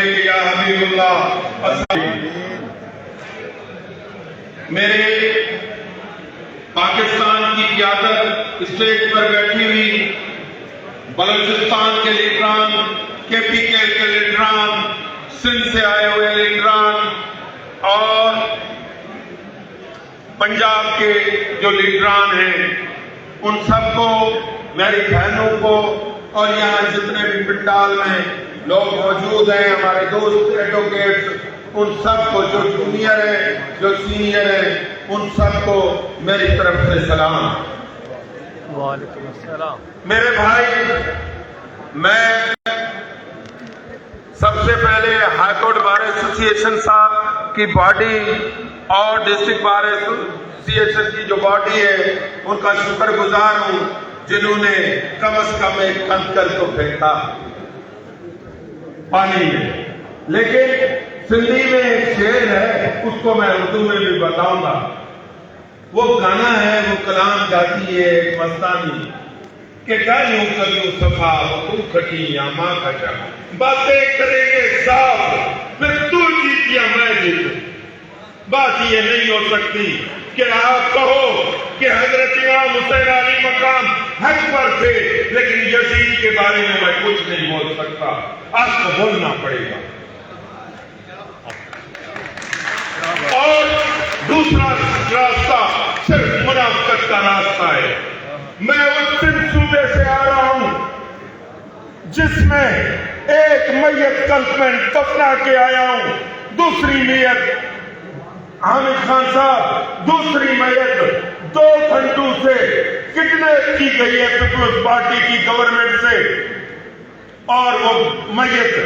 علیک یا حبیب اللہ۔ میرے پاکستان کی قیادت اسٹیج پر بیٹھی ہوئی بلوچستان کے لیڈران، کے پی کے لیڈران، سندھ سے آئے ہوئے لیڈران اور پنجاب کے جو لیڈران ہیں، ان سب کو، میری بہنوں کو، اور یہاں جتنے بھی پنڈال میں لوگ موجود ہیں، ہمارے دوست ایڈوکیٹس، ان سب کو، جو جونیئر ہیں جو سینئر ہیں، ان سب کو میری طرف سے سلام۔ وعلیکم السلام۔ میرے بھائی، میں سب سے پہلے ہائی کورٹ بار ایسوسی ایشن صاحب کی باڈی اور ڈسٹرکٹ بار ایسوسی ایشن کی جو باڈی ہے ان کا شکر گزار ہوں، جنہوں نے کم از کم ایک کنکر کو پھینکا پانی میں۔ لیکن سندھی میں ایک شعر ہے، اس کو میں اردو میں بھی بتاؤں گا۔ وہ گانا ہے، وہ کلام گاتی ہے ایک مستانی کہ گالیوں کلیوں صفا تو کھٹی یا ماں کا جا، باتیں کریں گے صاف، پھر تو جیت یا میں جیتوں۔ بات یہ نہیں ہو سکتی کہ آپ کہو کہ حضرت امام حسین علی مقام حق پر تھے، لیکن یزید کے بارے میں میں کچھ نہیں بول سکتا۔ آپ کو بولنا پڑے گا۔ اور دوسرا راستہ صرف منافقت کا راستہ ہے۔ میں اس سندھ صوبے سے آ رہا ہوں جس میں ایک میت کلپمنٹ دفنا کے آیا ہوں، دوسری میت حامد خان صاحب، دوسری میت 2 گھنٹوں سے کڈنیپ کی گئی ہے پیپلز پارٹی کی گورنمنٹ سے، اور وہ میت،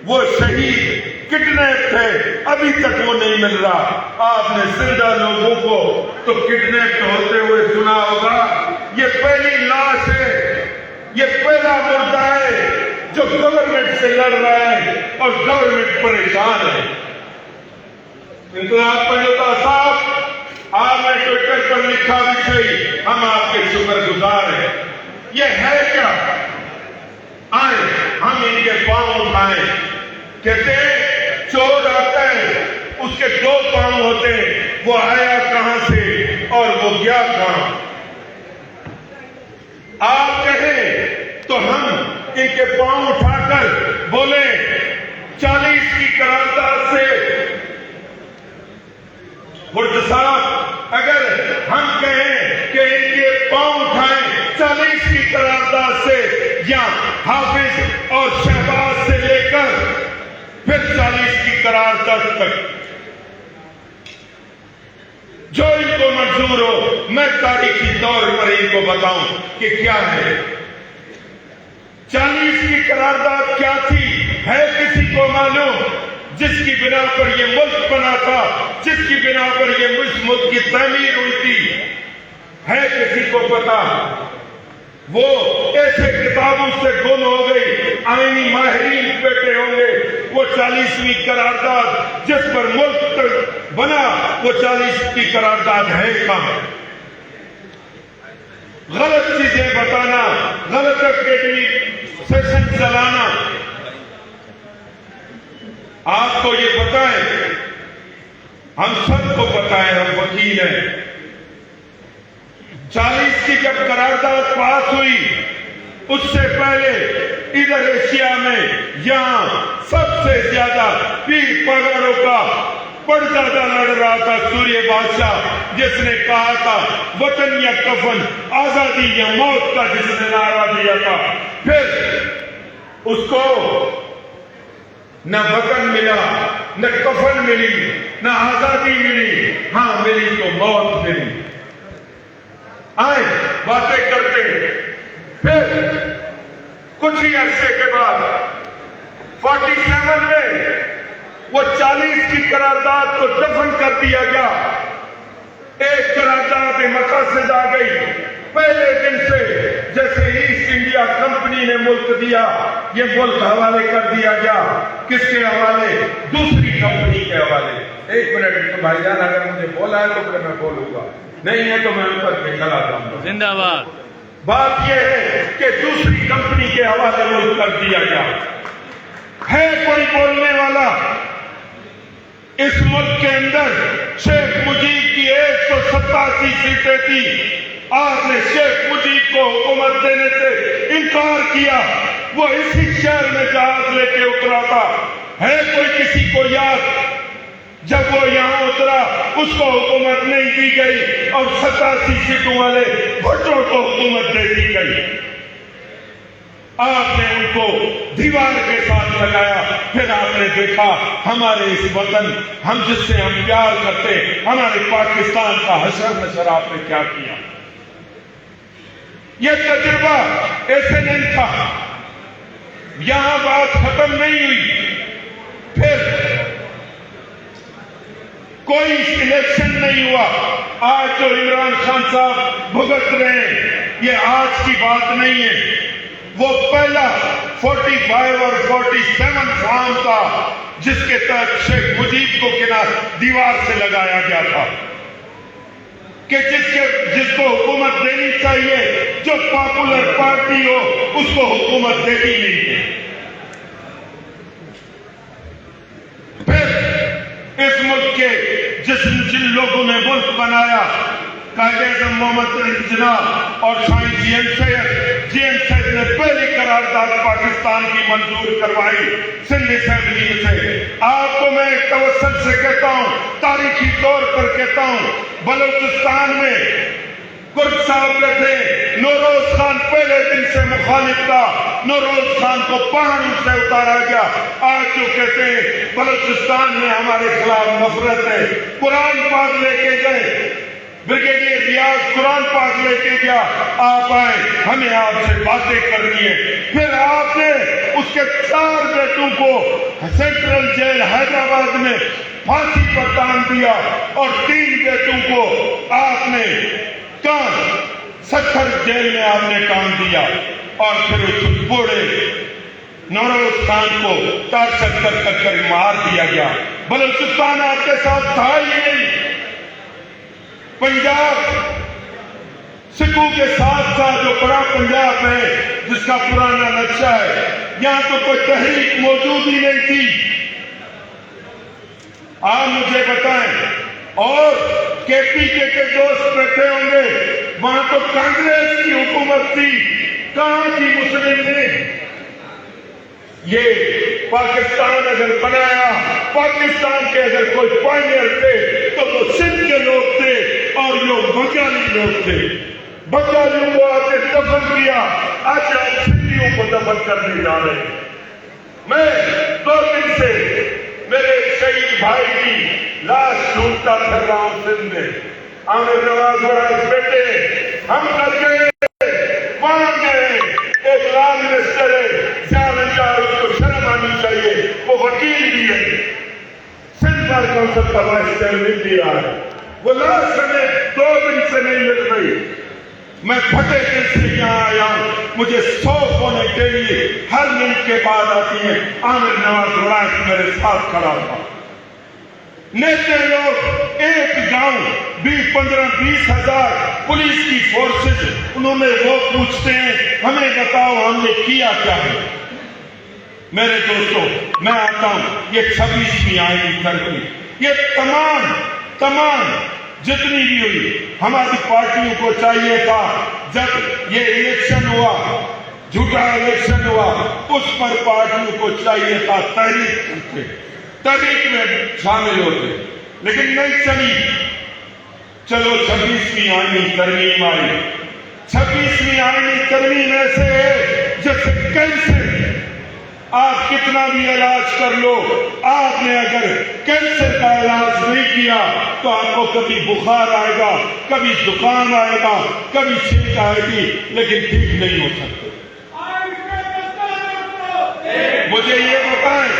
وہ شہید کڈنیپ تھے، ابھی تک وہ نہیں مل رہا۔ آپ نے زندہ لوگوں کو تو کڈنیپ ہوتے ہوئے سنا ہوگا، یہ پہلی لاش ہے، یہ پہلا مردہ ہے جو گورنمنٹ سے لڑ رہا ہے اور گورنمنٹ پریشان ہے۔ انقلاب پنجوتا صاحب، آپ نے ٹویٹر پر لکھا بھی صحیح، ہم آپ کے شکر گزار ہیں۔ یہ ہے کیا؟ آئیں ہم ان کے پاؤں اٹھائیں۔ کہتے ہیں چور آتا ہے، اس کے 2 پاؤں ہوتے ہیں، وہ آیا کہاں سے اور وہ گیا کہاں۔ آپ کہیں تو ہم ان کے پاؤں اٹھا کر بولیں 40 کی قرارداد سے، مرد صاحب اگر ہم کہیں کہ ان کے پاؤں اٹھائیں 40 کی قرارداد سے، یا حافظ اور شہباز سے لے کر پھر 40 کی قرارداد تک، جو ان کو منظور ہو، میں تاریخی طور پر ان کو بتاؤں کہ کیا ہے۔ 40 کی قرارداد کیا تھی ہے کسی کو معلوم؟ جس کی بنا پر یہ ملک بنا تھا، جس کی بنا پر یہ ملک کی تعمیر ہوئی تھی، ہے کسی کو پتا؟ وہ ایسے کتابوں سے گم ہو گئی، آئینی ماہرین بیٹھے ہوں گے۔ وہ 40ویں قرارداد جس پر ملک بنا، وہ 40 کی قرارداد ہے کہاں؟ غلط چیزیں بتانا، غلط اکیڈمک سیشن چلانا۔ آپ کو یہ پتہ ہے، ہم سب کو پتہ ہے، ہم وکیل ہیں، 40 کی جب قرارداد پاس ہوئی، اس سے پہلے ادھر ایشیا میں یہاں سب سے زیادہ پیر پگڑوں کا پردہ لڑ رہا تھا سوریہ بادشاہ، جس نے کہا تھا وطن یا کفن، آزادی یا موت کا جس نے نعرہ دیا تھا۔ پھر اس کو نہ وطن ملا، نہ کفن ملی، نہ آزادی ملی، ہاں ملی تو موت ملی۔ آئے باتیں کرتے، پھر کچھ ہی عرصے کے بعد 47 میں وہ 40 کی قرارداد کو دفن کر دیا گیا۔ ایک قرارداد مقاصد آ گئی، پہلے دن سے جیسے ایسٹ انڈیا کمپنی نے ملک دیا، یہ ملک حوالے کر دیا گیا۔ کس کے حوالے؟ دوسری کمپنی کے حوالے۔ 1 منٹ تو بھائی جان، اگر مجھے بولا ہے تو پھر میں بولوں گا، نہیں ہے تو میں اوپر پہ چلا جاؤں گا۔ زندہ باد۔ بات یہ ہے کہ دوسری کمپنی کے حوالے ملک کر دیا گیا ہے۔ کوئی بولنے اس ملک کے اندر شیخ مجیب کی 187 سیٹیں تھی. آپ نے شیخ مجیب کو حکومت دینے سے انکار کیا. وہ اسی شہر میں جہاز لے کے اترا تھا. ہے کوئی کسی کو یاد؟ جب وہ یہاں اترا اس کو حکومت نہیں دی گئی اور 87 سیٹوں والے بھٹو کو حکومت دے دی گئی. آپ نے ان کو دیوار کے ساتھ لگایا. پھر آپ نے دیکھا ہمارے اس وطن، ہم جس سے ہم پیار کرتے، ہمارے پاکستان کا حشر نشر آپ نے کیا کیا. یہ تجربہ ایسے نہیں تھا. یہاں بات ختم نہیں ہوئی. پھر کوئی الیکشن نہیں ہوا. آج جو عمران خان صاحب بھگت رہے ہیں یہ آج کی بات نہیں ہے. وہ پہلا 45 اور 47 فارم تھا جس کے تحت شیخ مجیب کو دیوار سے لگایا گیا تھا کہ جس کو حکومت دینی چاہیے، جو پاپولر پارٹی ہو اس کو حکومت دینی نہیں ہے. پھر اس ملک کے جن لوگوں نے ملک بنایا، قائد اعظم محمد علی جناح اور سائنس جی این سید نے پہلی قرارداد پاکستان کی منظور کروائی سندھ اسمبلی سے. آپ کو میں توسل سے کہتا ہوں، تاریخی طور پر کہتا ہوں، بلوچستان میں کرد صاحب بیٹھے، نوروز خان پہلے دن سے مخالف تھا. نوروز خان کو پہاڑوں سے اتارا گیا. آج جو کہتے ہیں بلوچستان میں ہمارے خلاف نفرت ہے، قرآن پاک لے کے گئے، بریگیڈیئر ریاض قرآن پاک لے کے گیا. آپ آئے، ہمیں آپ سے باتیں کرنی ہے. پھر آپ نے اس کے 4 بیٹوں کو سینٹرل جیل حیدرآباد میں پھانسی پر ٹانگ دیا اور 3 بیٹوں کو آپ نے سکھر جیل میں آپ نے ٹانگ دیا. اور پھر اس بوڑھے نوروز خان کو ٹارچر کر مار دیا گیا. بلوچستان آپ کے ساتھ تھا ہی نہیں. پنجاب سکھوں کے ساتھ ساتھ جو بڑا پنجاب ہے جس کا پرانا نقشہ ہے، یہاں تو کوئی تحریک موجود ہی نہیں تھی. آپ مجھے بتائیں، اور کے پی کے دوست بیٹھے ہوں گے، وہاں تو کانگریس کی حکومت تھی. کہاں تھی مسلم نے؟ یہ پاکستان اگر بنایا، پاکستان کے اگر کوئی پائنیئر تھے تو وہ سندھ کے لوگ تھے اور یہ بنگالی لوگ تھے. بنگالیوں کو آپ نے دفن کیا، آج آپ سندھیوں کو دفن کرنے جا رہے ہیں. میں 2 دن سے میرے شہید بھائی کی لاش ڈھونڈتا پھر رہا ہوں سندھ میں. عامر نواز وراث بیٹے ہم کر گئے، وہاں گئے. ایک لا منسٹر ہے زیادہ اس کو شرم آنی چاہیے، وہ وکیل بھی ہے، سندھ بار کونسل کا وائس چیئرمین بھی رہا ہے. وہ لاش ہمیں 2 دن سے نہیں مل رہی. میں پھٹے دل سے یہاں آیا ہوں. مجھے 100 فونیں ڈیلی ہر منٹ کے بعد آتی ہیں. عامر نواز وراث میرے ساتھ کھڑا تھا. نیتے لوگ ایک گاؤں 15-20 ہزار پولیس کی فورسز، انہوں نے وہ پوچھتے ہیں ہمیں بتاؤ ہم نے کیا کیا ہے. میرے دوستوں، میں آتا ہوں، یہ 26ویں آئینی ترقی، یہ تمام جتنی بھی ہوئی، ہماری پارٹیوں کو چاہیے تھا جب یہ الیکشن ہوا، جھوٹا الیکشن ہوا، اس پر پارٹیوں کو چاہیے تھا تحریک میں شامل ہوتے، لیکن نہیں چلی. چلو 26ویں آئینی ترمیم آئی. 26ویں آئینی ترمیم ایسے ہے جیسے کینسر. آپ کتنا بھی علاج کر لو، آپ نے اگر کینسر کا علاج نہیں کیا تو آپ کو کبھی بخار آئے گا، کبھی زکام آئے گا، کبھی چھینک آئے گی، لیکن ٹھیک نہیں ہو سکتے. مجھے یہ بتائیں،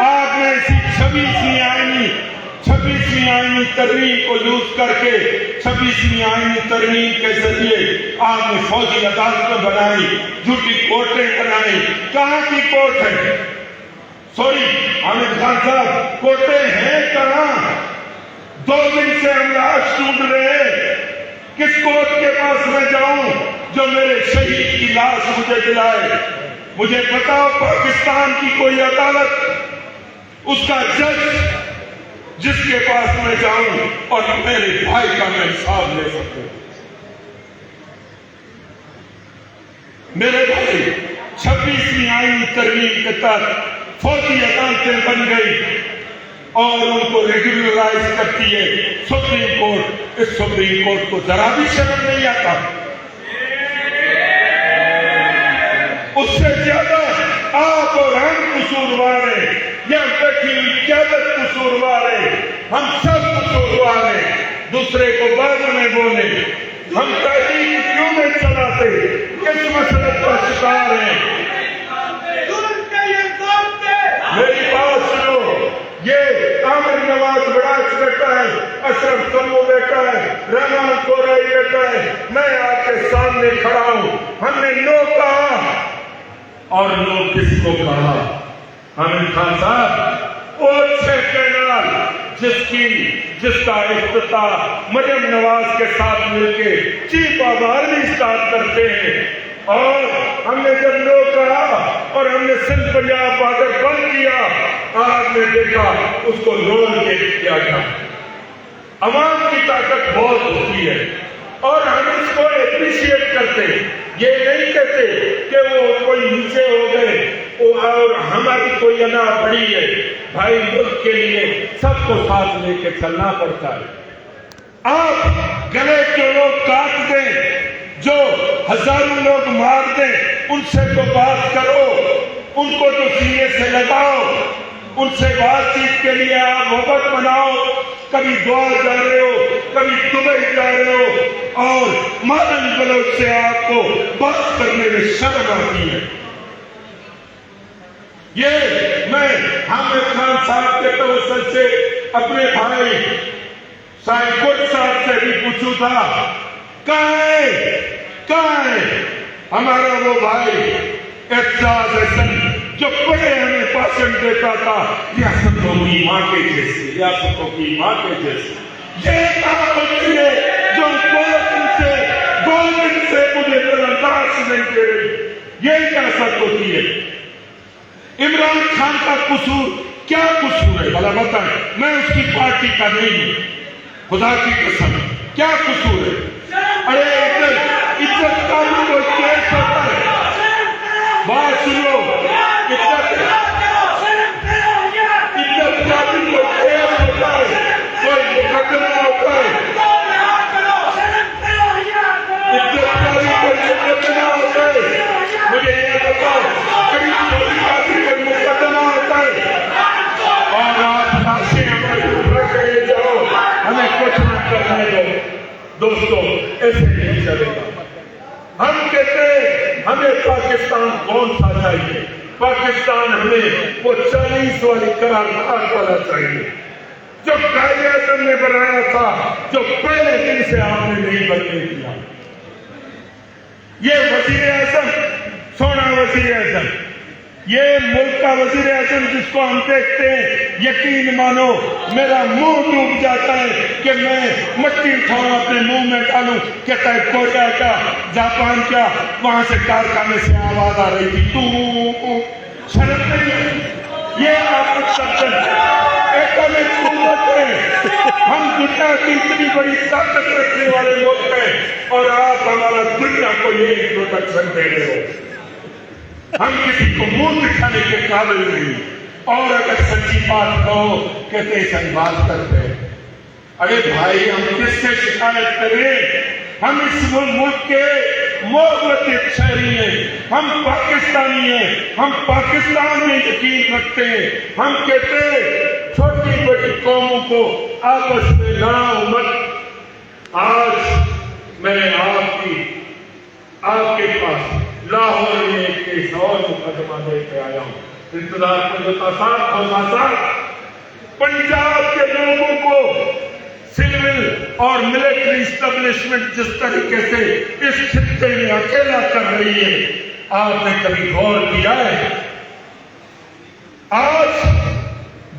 آپ نے اسی 26ویں آئینی ترمیم کو یوز کر کے 26ویں آئینی ترمیم کے ذریعے آپ نے فوجی عدالتیں بنائی، جھوٹی کورٹیں بنائی. کہاں کی کورٹ ہے؟ سوری حامد خان صاحب، کورٹیں ہیں کہاں؟ 2 دن سے ہم لاش ڈھونڈ رہے ہیں. کس کورٹ کے پاس میں جاؤں جو میرے شہید کی لاش مجھے دلائے؟ مجھے بتاؤ، پاکستان کی کوئی عدالت، اس کا جج جس کے پاس میں جاؤں اور میرے بھائی کا میں حساب لے سکوں. میرے بھائی 26ویں آئینی ترمیم کے تحت فوجی عدالتیں بن گئی اور ان کو ریگولرائز کرتی ہے سپریم کورٹ. اس سپریم کورٹ کو ذرا بھی شرم نہیں آتا. اس سے زیادہ آپ اور ہم قصوروار ہیں، یا بیٹھی ہوئی قیادت قصوروار ہے. ہم سب قصوروار ہیں. دوسرے کو بعد میں بولے ہم تحقیق کیوں نہیں چلاتے؟ کس مسئلے کا شکار ہیں؟ میری بات سنو. یہ عامر نواز وڑاچ بیٹا ہے، اشرف سمو بیٹا ہے، رحمان کورائی بیٹا ہے. میں آپ کے سامنے کھڑا ہوں. ہم نے نو کہا اور لوگ کس کو کہا؟ حامد خان صاحب اور کینال جس کا افتتاح مریم نواز کے ساتھ مل کے چیف آف آرمی اسٹارٹ کرتے ہیں. اور ہم نے جب نو کہا اور ہم نے سندھ پنجاب بارڈر بند کیا، آپ نے دیکھا اس کو رول کے کیا گیا. عوام کی طاقت بہت ہوتی ہے اور ہم اس کو اپریشیٹ کرتے. یہ نہیں کہتے کہ وہ کوئی نیچے ہو گئے اور ہماری کوئی انا بڑی ہے. بھائی ملک کے لیے سب کو ساتھ لے کے چلنا پڑتا ہے. آپ گلے کے لوگ کاٹ دیں، جو ہزاروں لوگ مار دیں، ان سے تو بات کرو، ان کو تو سینے سے لگاؤ، ان سے بات چیت کے لیے آپ محبت بناؤ. کبھی دعا جا رہے ہو، کبھی دبئی جا رہے ہو اور مادن بلوچ سے آپ کو بات کرنے میں شرم آتی ہے. یہ میں حامد خان صاحب کے توسط سے اپنے بھائی شاہد گل صاحب سے بھی پوچھوں تھا، کہاں ہے ہمارا وہ بھائی اعتزاز احسن جو بڑے ہمیں بھاشن دیتا تھا ریاستوں کی ماں کے جیسے، ریاستوں کی ماں کے جیسے. یہ کہاں بچی ہے جو گورنمنٹ سے مجھے برداشت نہیں دے رہی؟ یہ سیاست ہوتی ہے. عمران خان کا قصور کیا قصور ہے بھلا بتائیں؟ میں اس کی پارٹی کا نہیں ہوں، خدا کی قسم. کیا قصور ہے؟ ارے عزت کا بھی کوئی کیس ہوتا ہے. بات سنو، عزت کا بھی کوئی کیس ہوتا ہے، کوئی مقدمہ ہوتا ہے. عزت کا بھی کوئی مقدمہ ہوتا ہے. مجھے یہ بتاؤ کبھی چوری کا بھی کوئی مقدمہ ہوتا ہے؟ اور آپ ناشے ہمیں رکھے جاؤ، ہمیں کچھ نہ کرنے دو. دوستو ایسے نہیں چلے گا. ہم کہتے ہیں ہمیں پاکستان کون سا چاہیے؟ پاکستان ہمیں وہ 40 والی قرارداد والا چاہیے جو قائد اعظم نے بنایا تھا، جو پہلے دن سے آپ نے نہیں بدلے دیا. یہ وزیر اعظم، سونا وزیر اعظم، یہ ملک کا وزیر اعظم جس کو ہم دیکھتے ہیں، یقین مانو میرا منہ ڈوب جاتا ہے کہ میں مٹی اٹھاؤں اپنے منہ میں ڈالوں. کہتا ہے کوریا کا، جاپان کا، وہاں سے کارخانے سے آواز آ رہی تھی. تو شرم نہیں؟ یہ آپ سب ایٹمک قوت ہے. ہم دنیا کی اتنی بڑی طاقت رکھنے والے لوگ ہیں اور آپ ہمارا دنیا کو یہ انٹروڈکشن دے رہے ہو. ہم کسی کو منہ دکھانے کے قابل نہیں. اور اگر سچی بات کہو کہتے ہیں بات کرتے ہیں. ارے بھائی ہم کس سے شکایت کریں؟ ہم اس ملک کے محبت شہری ہیں، ہم پاکستانی ہیں، ہم پاکستان میں یقین رکھتے ہیں. ہم کہتے ہیں چھوٹی بڑی قوموں کو آپس میں لڑاؤ مت. آج میں آپ کے پاس لاہور میں ایک کیس اور مقدمہ دے کے آیا ہوں. انتظار کو پنجاب کے لوگوں کو سول اور ملٹری اسٹیبلشمنٹ جس طریقے سے اس خطے میں اکیلا کر رہی ہے، آپ نے کبھی غور کیا ہے؟ آج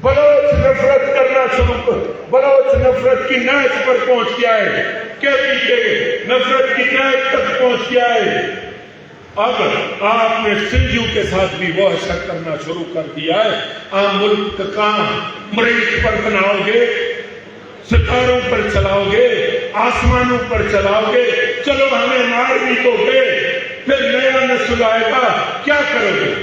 بلوچ نفرت کرنا شروع کر، بلوچ نفرت کی نہج پر پہنچ گیا ہے، کے نفرت کی نہج تک پہنچ گیا ہے. اب آپ نے سنجو کے ساتھ بھی وہ حشر کرنا شروع کر دیا ہے. آپ ملک کا مریخ پر بناؤ گے، ستاروں پر چلاؤ گے، آسمانوں پر چلاؤ گے، چلو ہمیں مار بھی تو گے، پھر نیا نسل آئے گا، کیا کرو گے؟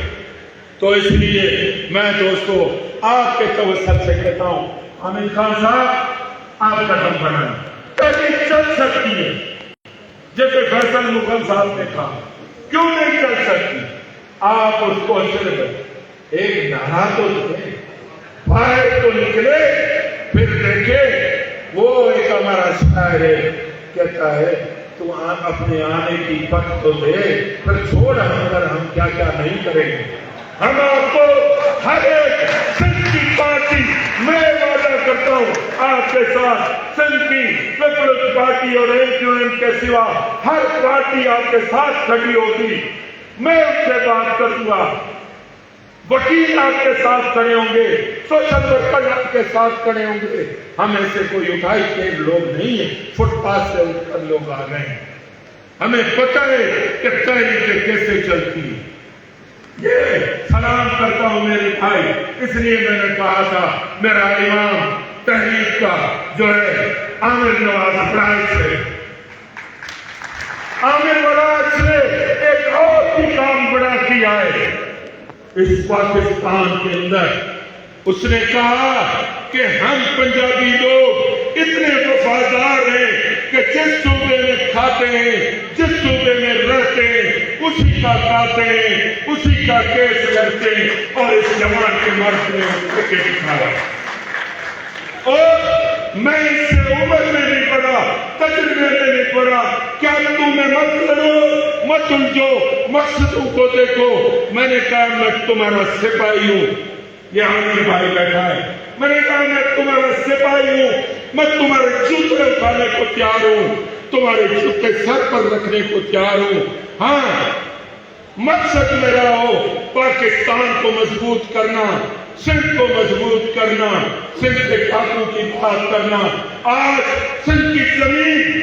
تو اس لیے میں دوستو آپ کے توسط سے کہتا ہوں، عامر خان صاحب آپ کا دم بنائیں. تحریک چل سکتی ہے جیسے فیصل مغل صاحب نے کہا، کیوں نہیں چل سکتی؟ آپ اس کو صرف ایک نعرہ تو دیں، باہر تو نکلے، پھر دیکھے. وہ ایک ہمارا شاعر ہے، کہتا ہے تو آپ اپنے آنے کی پت تو دے، پھر چھوڑ ہم پر ہم کیا کیا نہیں کریں گے. ہم آپ کو ہر ایک سندھ کی پارٹی، میں وعدہ کرتا ہوں آپ کے ساتھ، سندھ کی پیپلز پارٹی اور LQM کے سوا ہر پارٹی آپ کے ساتھ کھڑی ہوگی. میں ان سے بات کروں گا، وکیل آپ کے ساتھ کھڑے ہوں گے، سوشل ورکر آپ کے ساتھ کھڑے ہوں گے. ہم ایسے کوئی اٹھائی کے لوگ نہیں ہیں، فٹ پاتھ سے اٹھ کر لوگ آ گئے ہیں. ہمیں پتہ ہے کہ تحریک کیسے چلتی ہے. یہ سلام کرتا ہوں میرے بھائی، اس لیے میں نے کہا تھا میرا امام تحریک کا جو ہے عامر نواز بڑائچ ہے. عامر بڑائچ نے ایک اور بھی کام بڑا کیا ہے اس پاکستان کے اندر. اس نے کہا کہ ہم پنجابی لوگ اتنے وفادار ہیں کہ جس صوبے میں کھاتے ہیں، جس صوبے میں رہتے ہیں، اسی کا کھاتے ہیں، اسی کا کیس کرتے ہیں، اور اس جوان کے مرد نے ٹکٹ کھایا. اور میں اس سے عمر میں نہیں پڑا، تجربے میں نہیں پڑا. کیا تمہیں مت لڑو، مت الجھو، مقصدوں کو دیکھو. میں نے کہا میں تمہارا سپاہی ہوں. یہ عامر بھائی بیٹھا ہے. میں نے کہا میں تمہارا سپاہی ہوں، میں تمہارے جوتے اٹھانے کو تیار ہوں، تمہارے جوتے سر پر رکھنے کو تیار ہوں. ہاں، مقصد میرا ہو پاکستان کو مضبوط کرنا، سندھ کو مضبوط کرنا، سندھ کے ڈاکوں کی بات کرنا. آج سندھ کی زمین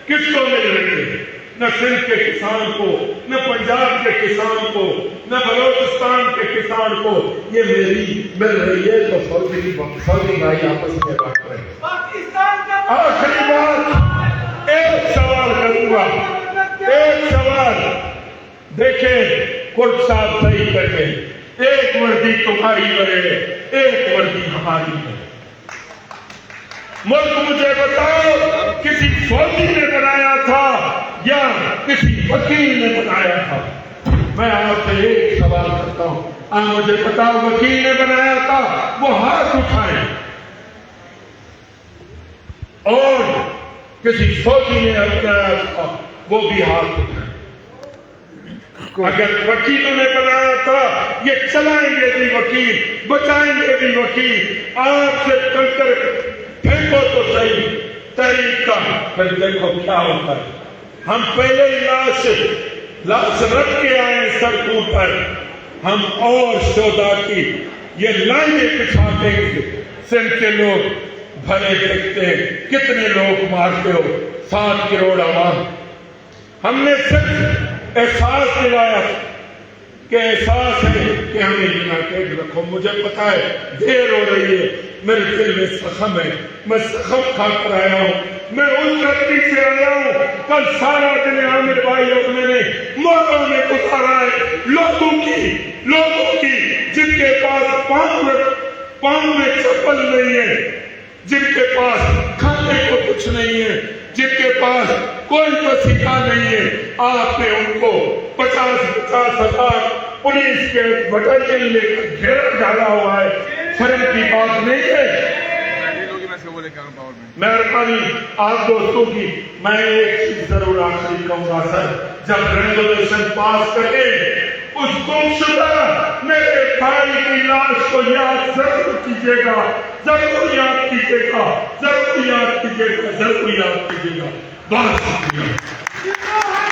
کس کو مل رہی ہے؟ نہ سندھ کے کسان کو، نہ پنجاب کے کسان کو، نہ بلوچستان کے کسان کو. یہ میری مل رہی ہے تو فوجی بھائی آپس میں بات کریں. آخری بات ایک سوال کروں گا، ایک سوال. دیکھیں کرد صاحب صحیح کرتے ہیں، ایک وردی تمہاری بنے، ایک وردی ہماری بنے. ملک مجھے بتاؤ کسی فوجی نے بنایا تھا یا کسی وکیل نے بنایا تھا؟ میں آپ سے ایک سوال کرتا ہوں، آپ مجھے بتاؤ وکیل نے بنایا تھا وہ ہاتھ اٹھائیں، اور کسی فوجی نے بنایا تھا وہ بھی ہاتھ اٹھائیں. اگر وکیلوں نے بنایا تھا یہ چلائیں گے بھی وکیل، بچائیں گے بھی وکیل. آپ سے کنکر پھینکو تو صحیح تحریک کا، پھر دیکھو کیا ہوتا ہے. ہم پہلے ہی لاش رکھ کے آئے سڑکوں پر. ہم اور شودا کی یہ لائنیں بچھا دیں گے. سندھ کے لوگ بھلے دیکھتے ہیں کتنے لوگ مارتے ہو، 7 کروڑ عوام. ہم نے صرف احساس دلایا کہ احساس ہے کہ ہمیں یونائٹیڈ رکھو. مجھے پتا ہے دیر ہو رہی ہے، میرے دل میں زخم ہے، میں زخم کھا کر آیا ہوں. میں اس دھرتی سے آیا ہوں. کل سارا دن عامر بھائی اور میں نے موقعوں میں گزارا ہے لوگوں کی جن کے پاس پاؤں میں چپل نہیں ہے، جن کے پاس کھانے کو کچھ نہیں ہے، جن کے پاس کوئی وسیلہ نہیں ہے. آپ نے ان کو 50,000 پولیس کے بٹالین لے کر گھیرا ڈالا ہوا ہے. شرم کی بات نہیں ہے. مہربانی آپ دوستوں کی میں ایک چیز ضرور آخری کہوں گا سر، جب ریزولوشن پاس کرے اس گمشدہ میرے بھائی کی لاش کو یاد ضرور کیجیے گا، ضرور یاد کیجیے گا، ضرور یاد کیجیے گا، ضرور یاد کیجیے گا. بہت شکریہ.